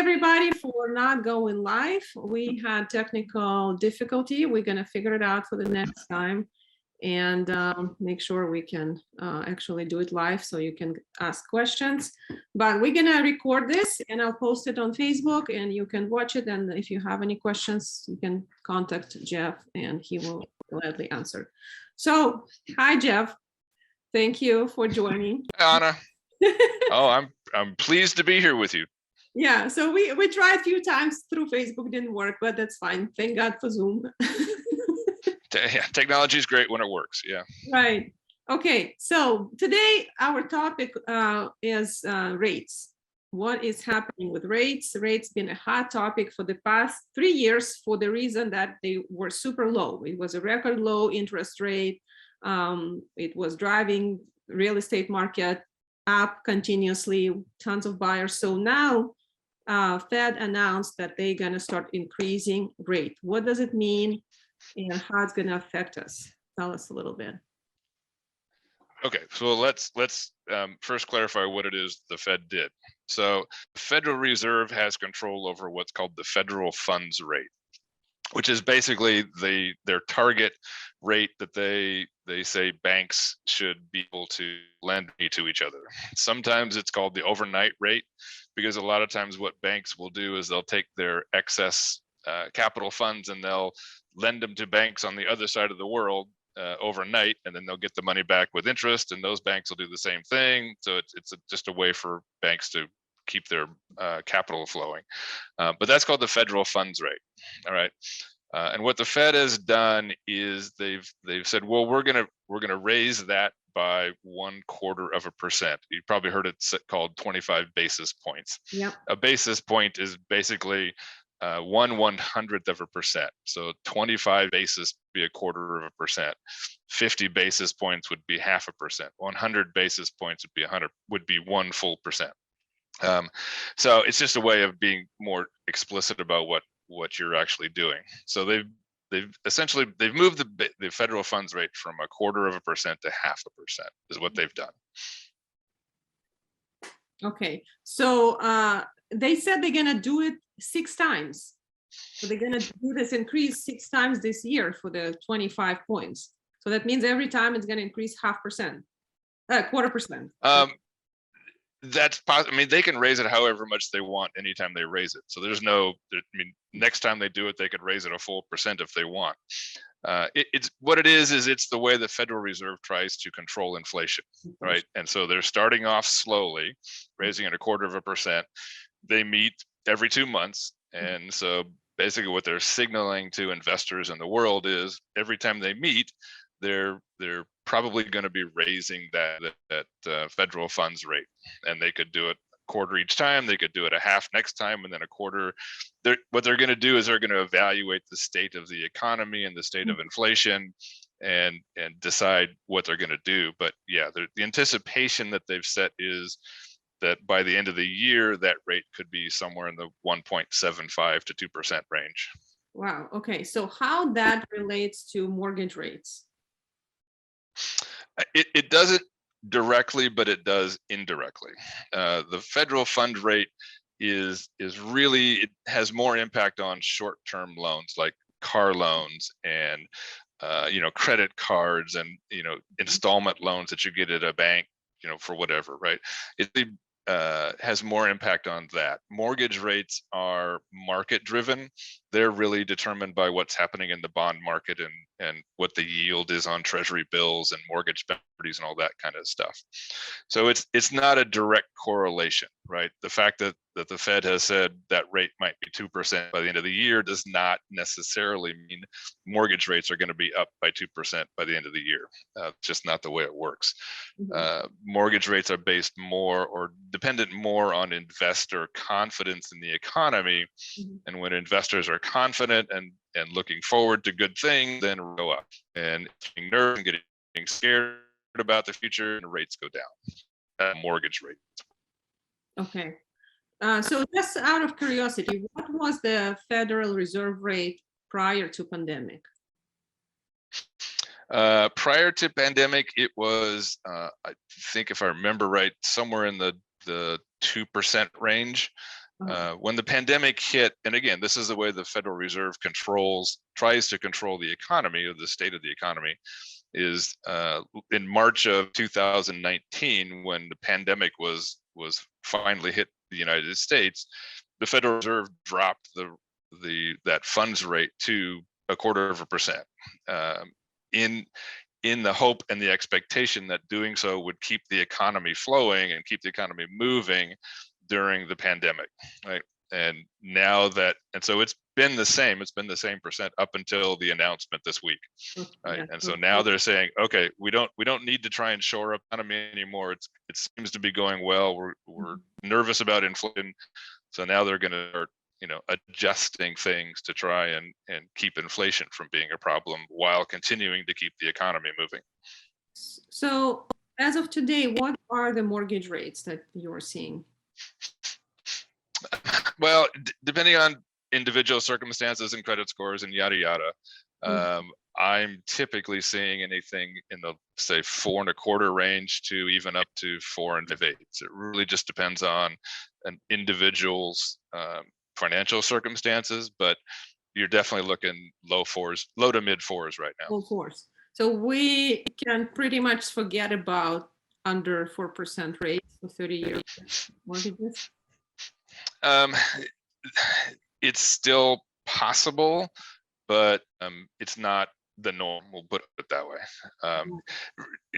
everybody for not going live. We had technical difficulty. We're going to figure it out for the next time and make sure we can actually do it live so you can ask questions. But we're going to record this and I'll post it on Facebook and you can watch it. And if you have any questions, you can contact Jeff and he will gladly answer. So, hi, Jeff. Thank you for joining. Hi, Anna. Oh, I'm pleased to be here with you. Yeah, so we tried a few times through Facebook, didn't work, but that's fine. Thank God for Zoom. Yeah, technology is great when it works. Yeah. Right. Okay, so today our topic is rates. What is happening with rates? Rates been a hot topic for the past 3 years for the reason that they were super low. It was a record low interest rate. It was driving real estate market up continuously, tons of buyers. So now Fed announced that they're going to start increasing rate. What does it mean and how it's going to affect us? Tell us a little bit. Okay, so let's first clarify what it is the Fed did. So the Federal Reserve has control over what's called the federal funds rate, which is basically their target rate that they say banks should be able to lend to each other. Sometimes it's called the overnight rate, because a lot of times what banks will do is they'll take their excess capital funds and they'll lend them to banks on the other side of the world overnight, and then they'll get the money back with interest, and those banks will do the same thing. So it's just a way for banks to keep their capital flowing. But that's called the federal funds rate. All right. And what the Fed has done is they've said, well, we're gonna raise that by 0.25%. You probably heard it called 25 basis points. Yeah. A basis point is basically 1/100th of a percent. So 25 basis would be 1/4%. 50 basis points would be 0.5%. 100 basis points would be 1 full percent. So it's just a way of being more explicit about what you're actually doing. So they've essentially moved the federal funds rate from 1/4% to 0.5% is what they've done. Okay, so they said they're gonna do it 6 times. So they're gonna do this increase 6 times this year for the 25 points. So that means every time it's gonna increase 0.5%, 1/4%. That's possible. I mean, they can raise it however much they want anytime they raise it. So there's no, I mean, next time they do it, they could raise it 1 full percent if they want. It's what it is it's the way the Federal Reserve tries to control inflation, right? And so they're starting off slowly, raising it 1/4%. They meet every 2 months. And so basically what they're signaling to investors in the world is every time they meet, they're probably going to be raising that federal funds rate, and they could do it 1/4 each time. They could do it 1/2 next time, and then 1/4. What they're going to do is they're going to evaluate the state of the economy and the state of inflation, and decide what they're going to do. But yeah, the anticipation that they've set is that by the end of the year, that rate could be somewhere in the 1.75 to 2% range. Wow. Okay. So how that relates to mortgage rates? It doesn't directly, but it does indirectly. The federal fund rate is really, it has more impact on short-term loans like car loans and credit cards and installment loans that you get at a bank, for whatever, right? It has more impact on that. Mortgage rates are market driven. They're really determined by what's happening in the bond market and what the yield is on treasury bills and mortgage properties and all that kind of stuff. So it's not a direct correlation, right? The fact that the Fed has said that rate might be 2% by the end of the year does not necessarily mean mortgage rates are going to be up by 2% by the end of the year. Just not the way it works. Mortgage rates are based more or dependent more on investor confidence in the economy. And when investors are confident and looking forward to good things, then go up. And being nervous and getting scared about the future, and rates go down. Mortgage rates. Okay. So just out of curiosity, what was the Federal Reserve rate prior to pandemic? Prior to pandemic, it was, I think if I remember right, somewhere in the 2% range. When the pandemic hit, and again, this is the way the Federal Reserve tries to control the economy, or the state of the economy, is in March of 2019, when the pandemic was finally hit the United States, the Federal Reserve dropped that funds rate to 0.25%, in the hope and the expectation that doing so would keep the economy flowing and keep the economy moving during the pandemic, right? And so it's been the same percent up until the announcement this week, right? And so now they're saying, okay, we don't need to try and shore up the economy anymore. It seems to be going well. We're nervous about inflation, so now they're going to start, adjusting things to try and keep inflation from being a problem while continuing to keep the economy moving. So as of today, what are the mortgage rates that you're seeing? Well, depending on individual circumstances and credit scores and yada yada, I'm typically seeing anything in the, say, 4.25 range to even up to 4 5/8. It really just depends on an individual's financial circumstances, but you're definitely looking low to mid 4s right now. Low 4s. So we can pretty much forget about under 4% rates for 30-year mortgages. It's still possible, but it's not the norm. We'll put it that way.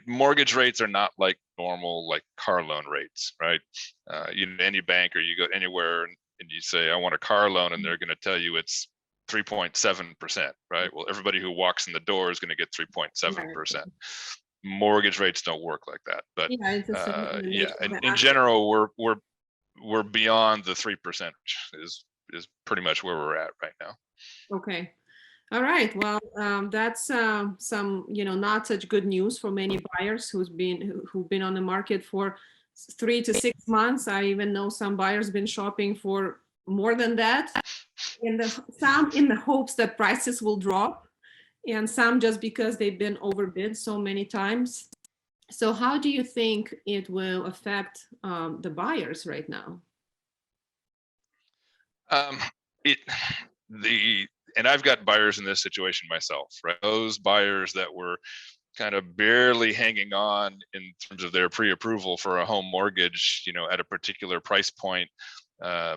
Mortgage rates are not like normal, like car loan rates, right? Any bank, or you go anywhere and you say, I want a car loan, and they're going to tell you it's 3.7%, right? Well, everybody who walks in the door is going to get 3.7%. Mortgage rates don't work like that, but in general, we're beyond the 3%, is pretty much where we're at right now. Okay. All right. Well, that's some, not such good news for many buyers who've been on the market for 3 to 6 months. I even know some buyers been shopping for more than that, some in the hopes that prices will drop, and some just because they've been overbid so many times. So how do you think it will affect the buyers right now? And I've got buyers in this situation myself, right? Those buyers that were kind of barely hanging on in terms of their pre-approval for a home mortgage, at a particular price point, they're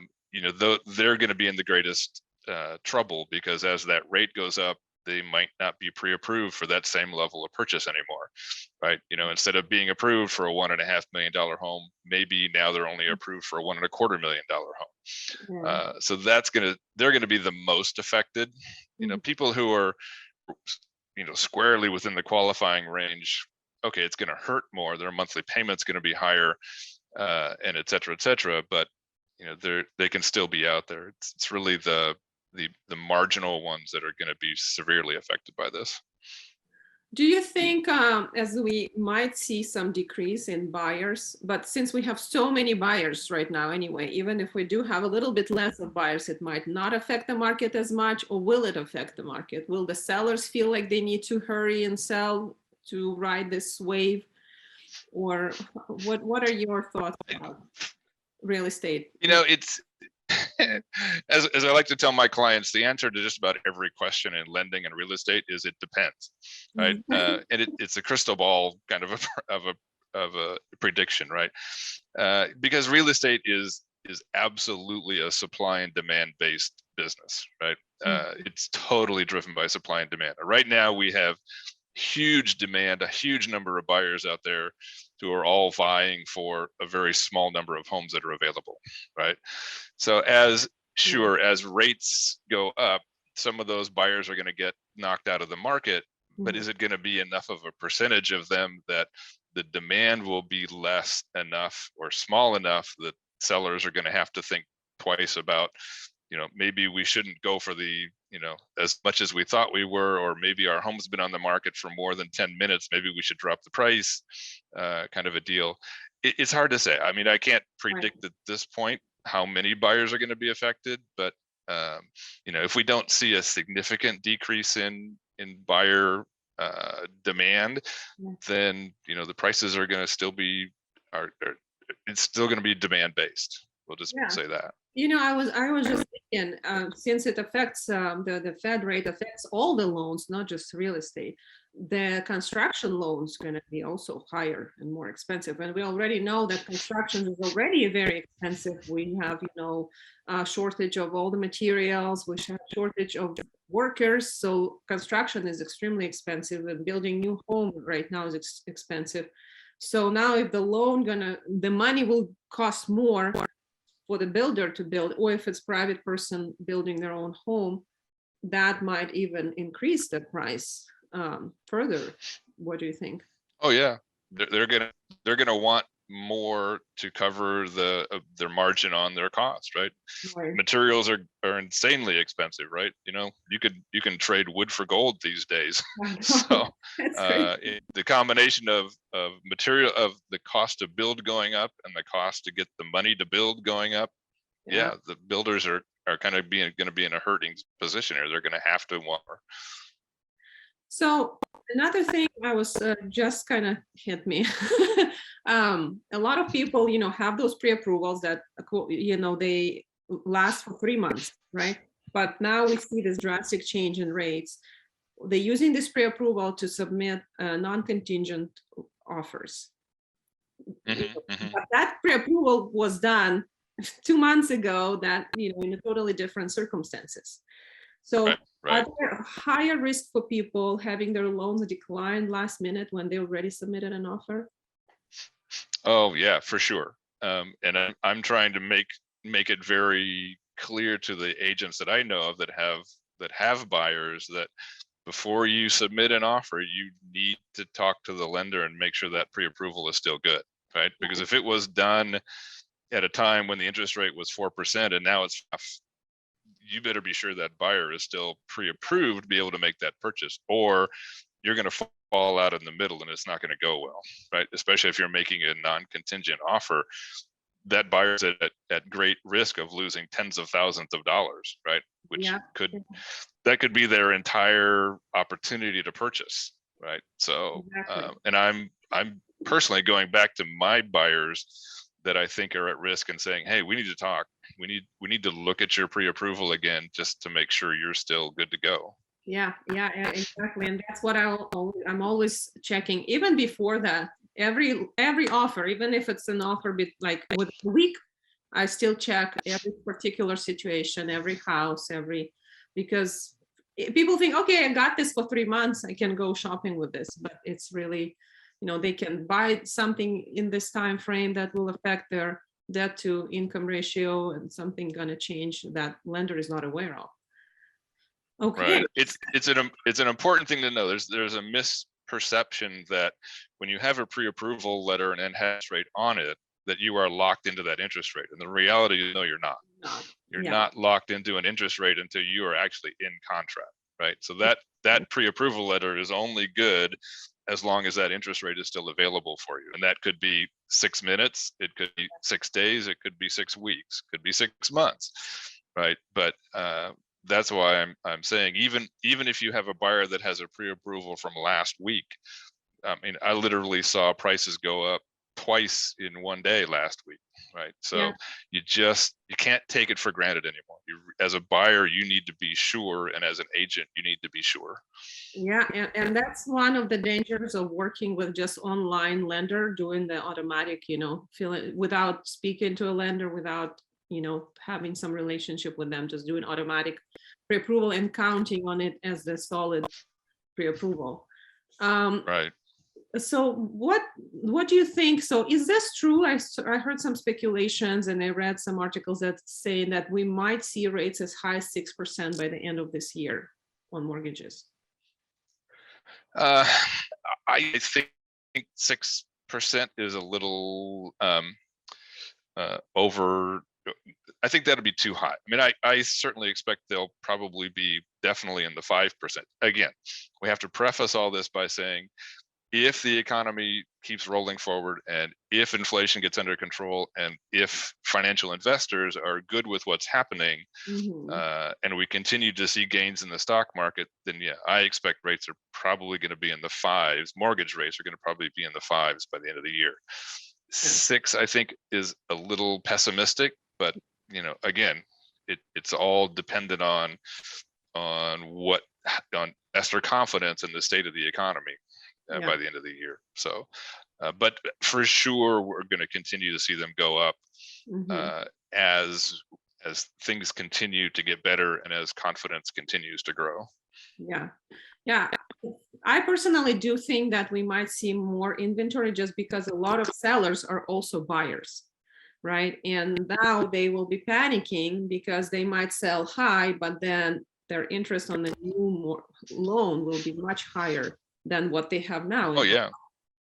going to be in the greatest trouble, because as that rate goes up, they might not be pre-approved for that same level of purchase anymore, right? Instead of being approved for a $1.5 million home, maybe now they're only approved for a $1.25 million home. So they're gonna be the most affected. People who are, squarely within the qualifying range, okay, it's gonna hurt more. Their monthly payment's gonna be higher, and et cetera, but they can still be out there. It's really the marginal ones that are going to be severely affected by this. Do you think, as we might see some decrease in buyers, but since we have so many buyers right now anyway, even if we do have a little bit less of buyers, it might not affect the market as much, or will it affect the market? Will the sellers feel like they need to hurry and sell to ride this wave? Or what are your thoughts about real estate? It's as I like to tell my clients, the answer to just about every question in lending and real estate is it depends, right? And it's a crystal ball kind of a prediction, right? Because real estate is absolutely a supply and demand based business, right? It's totally driven by supply and demand. Right now we have huge demand, a huge number of buyers out there who are all vying for a very small number of homes that are available, right? So as rates go up, some of those buyers are going to get knocked out of the market, but is it going to be enough of a percentage of them that the demand will be less enough or small enough that sellers are going to have to think twice about, maybe we shouldn't go for the, as much as we thought we were, or maybe our home's been on the market for more than 10 minutes, maybe we should drop the price, kind of a deal. It's hard to say. I mean, I can't predict at this point how many buyers are going to be affected, but if we don't see a significant decrease in buyer demand, then the prices are going to still be it's still going to be demand based. We'll just Yeah. say that. I was just thinking, since it affects the Fed rate affects all the loans, not just real estate, the construction loans going to be also higher and more expensive. And we already know that construction is already very expensive. We have, a shortage of all the materials, we have shortage of workers. So construction is extremely expensive, and building new home right now is expensive. So now if the money will cost more for the builder to build, or if it's private person building their own home, that might even increase the price further. What do you think? Oh yeah, they're gonna want more to cover their margin on their cost, right? Right. Materials are insanely expensive, right? You can trade wood for gold these days. I know. So That's great. the combination of material, of the cost to build going up and the cost to get the money to build going up, yeah, the builders are kind of going to be in a hurting position here. They're going to have to want more. So another thing I was just kind of hit me. A lot of people, have those pre-approvals that, they last for 3 months, right? But now we see this drastic change in rates. They're using this pre-approval to submit non-contingent offers. But that pre-approval was done 2 months ago, that, in a totally different circumstances. So Right. are there higher risk for people having their loans declined last minute when they already submitted an offer? Oh yeah, for sure. And I'm trying to make it very clear to the agents that I know of that have buyers, that before you submit an offer, you need to talk to the lender and make sure that pre-approval is still good, right? Because if it was done at a time when the interest rate was 4% and now it's 5%, you better be sure that buyer is still pre-approved to be able to make that purchase, or you're going to fall out in the middle and it's not going to go well, right? Especially if you're making a non-contingent offer, that buyer's at great risk of losing tens of thousands of dollars, right? Which could be their entire opportunity to purchase, right? So, Exactly. and I'm personally going back to my buyers that I think are at risk and saying, hey, we need to talk. We need to look at your pre-approval again, just to make sure you're still good to go. Yeah, exactly. And that's what I'm always checking, even before that. Every offer, even if it's an offer like with a week, I still check every particular situation, every house, because people think, okay, I got this for 3 months, I can go shopping with this, but it's really, they can buy something in this time frame that will affect their debt to income ratio, and something gonna change that lender is not aware of. Okay. Right. It's an important thing to know. There's a misperception that when you have a pre-approval letter and interest rate on it, that you are locked into that interest rate. And the reality is, no, you're not. You're not locked into an interest rate until you are actually in contract, right? So that pre-approval letter is only good as long as that interest rate is still available for you. And that could be 6 minutes, it could be 6 days, it could be 6 weeks, could be 6 months, right? But that's why I'm saying, even if you have a buyer that has a pre-approval from last week, I mean, I literally saw prices go up twice in one day last week, right? So you can't take it for granted anymore. As a buyer, you need to be sure, and as an agent, you need to be sure. Yeah, and that's one of the dangers of working with just online lender, doing the automatic, without speaking to a lender, without having some relationship with them, just doing automatic pre-approval and counting on it as the solid pre-approval. Right. So what do you think? So is this true? I heard some speculations, and I read some articles that say that we might see rates as high as 6% by the end of this year on mortgages. I think 6% is a little over. I think that'd be too high. I mean, I certainly expect they'll probably be definitely in the 5%. Again, we have to preface all this by saying, if the economy keeps rolling forward, and if inflation gets under control, and if financial investors are good with what's happening, and we continue to see gains in the stock market, then yeah, I expect rates are probably going to be in the 5s. Mortgage rates are going to probably be in the 5s by the end of the year. 6, I think, is a little pessimistic, But again, it's all dependent on investor confidence in the state of the economy by the end of the year. So, but for sure, we're going to continue to see them go up as things continue to get better and as confidence continues to grow. Yeah. I personally do think that we might see more inventory just because a lot of sellers are also buyers, right? And now they will be panicking because they might sell high, but then their interest on the new loan will be much higher than what they have now. Oh yeah.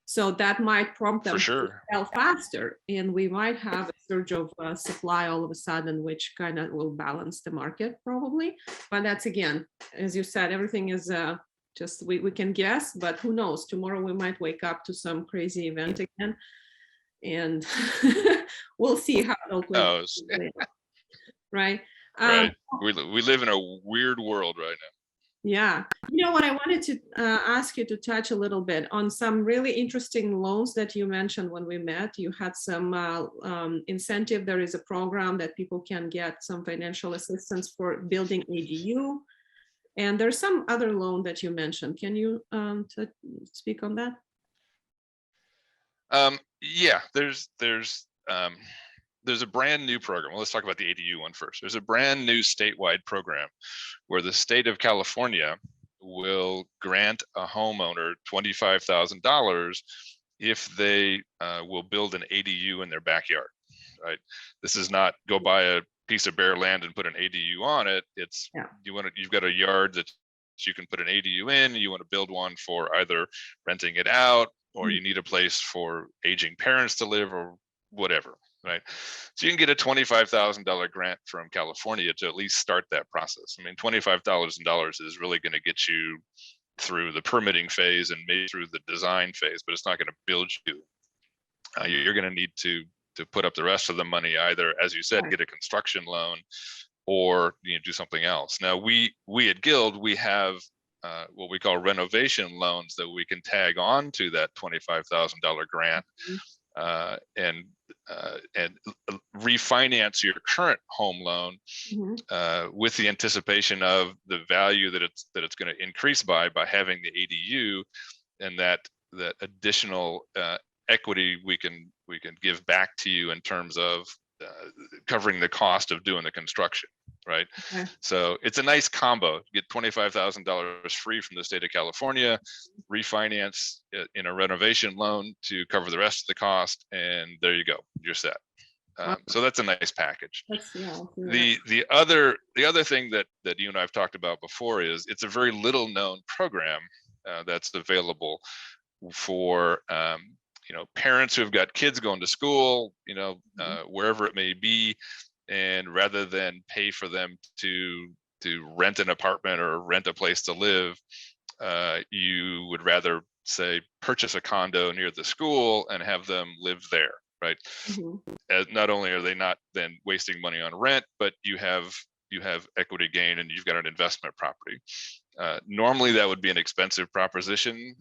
So that might prompt them to sell faster, and we might have a surge of supply all of a sudden, which kind of will balance the market probably. But that's, again, as you said, everything is just we can guess, but who knows? Tomorrow we might wake up to some crazy event again, and we'll see how it'll play out. Right. Right. We live in a weird world right now. Yeah. You know what, I wanted to ask you to touch a little bit on some really interesting loans that you mentioned when we met. You had some incentive. There is a program that people can get some financial assistance for building ADU. And there's some other loan that you mentioned. Can you speak on that? Yeah, there's a brand new program. Well, let's talk about the ADU one first. There's a brand new statewide program where the state of California will grant a homeowner $25,000 if they will build an ADU in their backyard, right? This is not go buy a piece of bare land and put an ADU on it. It's you've got a yard that you can put an ADU in, you want to build one for either renting it out, or you need a place for aging parents to live, or whatever. Right. So you can get a $25,000 grant from California to at least start that process. I mean, $25,000 is really going to get you through the permitting phase and maybe through the design phase, but it's not going to build you. You're going to need to put up the rest of the money, either, as you said, get a construction loan, or do something else. Now, we at Guild, we have what we call renovation loans that we can tag on to that $25,000 grant. And refinance your current home loan with the anticipation of the value that it's going to increase by having the ADU, and that additional equity we can give back to you in terms of covering the cost of doing the construction, right? So it's a nice combo. You get $25,000 free from the state of California, refinance in a renovation loan to cover the rest of the cost, and there you go, you're set. So that's a nice package. The other thing that you and I have talked about before is it's a very little known program that's available for parents who have got kids going to school, wherever it may be, and rather than pay for them to rent an apartment or rent a place to live, you would rather, say, purchase a condo near the school and have them live there, right? As not only are they not then wasting money on rent, but you have equity gain and you've got an investment property. Normally that would be an expensive proposition.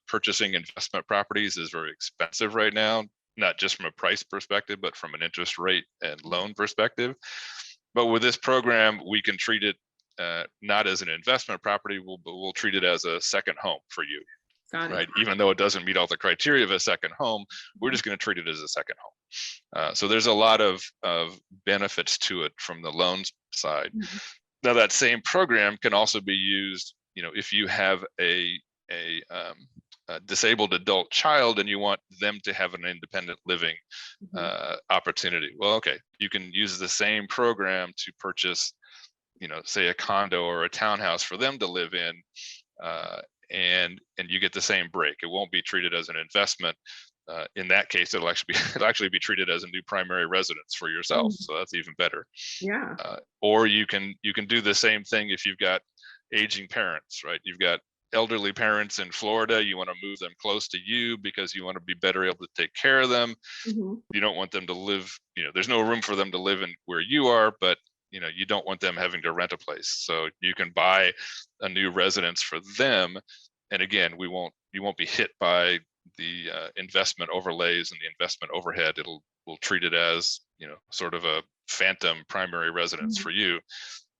Purchasing investment properties is very expensive right now, not just from a price perspective, but from an interest rate and loan perspective. But with this program, we can treat it not as an investment property, but we'll treat it as a second home for you. Right? Even though it doesn't meet all the criteria of a second home, we're just going to treat it as a second home. So there's a lot of benefits to it from the loans side. Now that same program can also be used, if you have a disabled adult child and you want them to have an independent living opportunity. Well, okay, you can use the same program to purchase, say a condo or a townhouse for them to live in, and you get the same break. It won't be treated as an investment. In that case, it'll actually be treated as a new primary residence for yourself. So that's even better. Yeah. Or you can do the same thing if you've got aging parents, right? You've got elderly parents in Florida. You want to move them close to you because you want to be better able to take care of them. You don't want them to live, there's no room for them to live in where you are, but you don't want them having to rent a place. So you can buy a new residence for them. And again, you won't be hit by investment overlays and the investment overhead, will treat it as, sort of a phantom primary residence for you,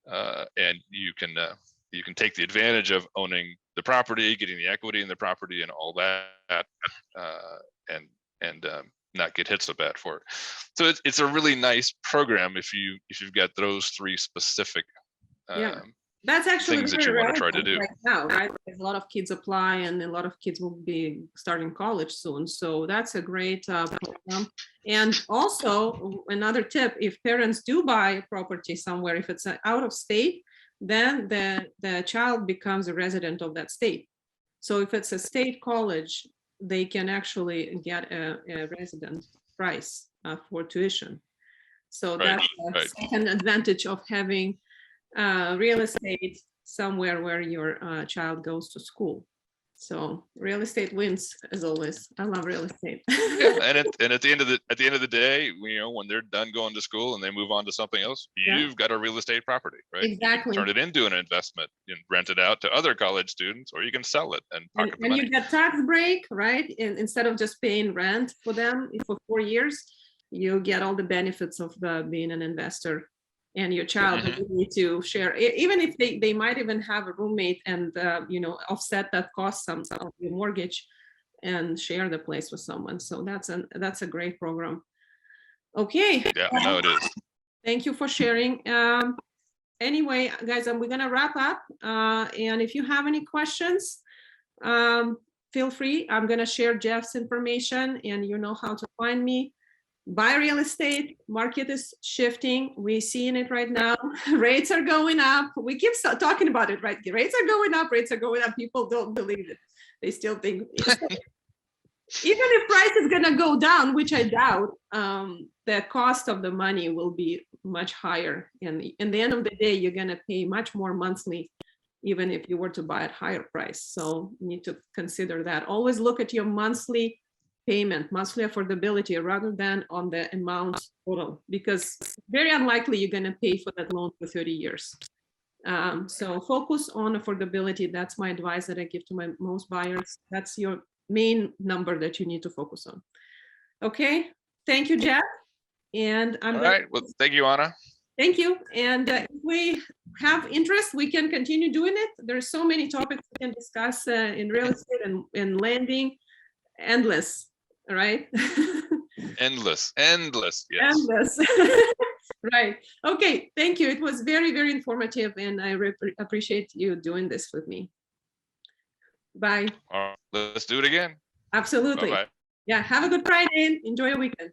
and you can take the advantage of owning the property, getting the equity in the property, and all that, and not get hit so bad for it. So it's a really nice program if you've got those three specific that's actually things that you want to try to do right now, right? Because a lot of kids apply, and a lot of kids will be starting college soon. So that's a great program. And also another tip: if parents do buy property somewhere, if it's out of state, then the child becomes a resident of that state. So if it's a state college, they can actually get a resident price for tuition. So that's the second advantage of having real estate somewhere where your child goes to school. So real estate wins, as always. I love real estate. and at the end of the day, when they're done going to school and they move on to something else, you've got a real estate property, right? Exactly. You can turn it into an investment and rent it out to other college students, or you can sell it and pocket the money. You get tax break, right? And instead of just paying rent for them for 4 years, you get all the benefits of being an investor. And your child doesn't need to share, even if they might even have a roommate, and offset that cost some of your mortgage and share the place with someone. So that's a great program. Okay. Yeah, no, it is. Thank you for sharing. Anyway, guys, we're gonna wrap up. And if you have any questions, feel free. I'm gonna share Jeff's information, and you know how to find me. Buy real estate. Market is shifting. We're seeing it right now. Rates are going up. We keep talking about it, right? The rates are going up. Rates are going up. People don't believe it. They still think, even if price is going to go down, which I doubt, the cost of the money will be much higher. And in the end of the day, you're going to pay much more monthly, even if you were to buy at higher price. So you need to consider that. Always look at your monthly payment, monthly affordability, rather than on the amount total, because very unlikely you're going to pay for that loan for 30 years. So focus on affordability. That's my advice that I give to my most buyers. That's your main number that you need to focus on. Okay. Thank you, Jeff. And I'm all right. Well, thank you, Anna. Thank you. And if we have interest, we can continue doing it. There's so many topics we can discuss in real estate and lending. Endless. Right? Endless, yes. Endless. Right. Okay. Thank you. It was very, very informative, and I appreciate you doing this with me. Bye. All right, let's do it again. Absolutely. Bye-bye. Yeah. Have a good Friday. Enjoy your weekend.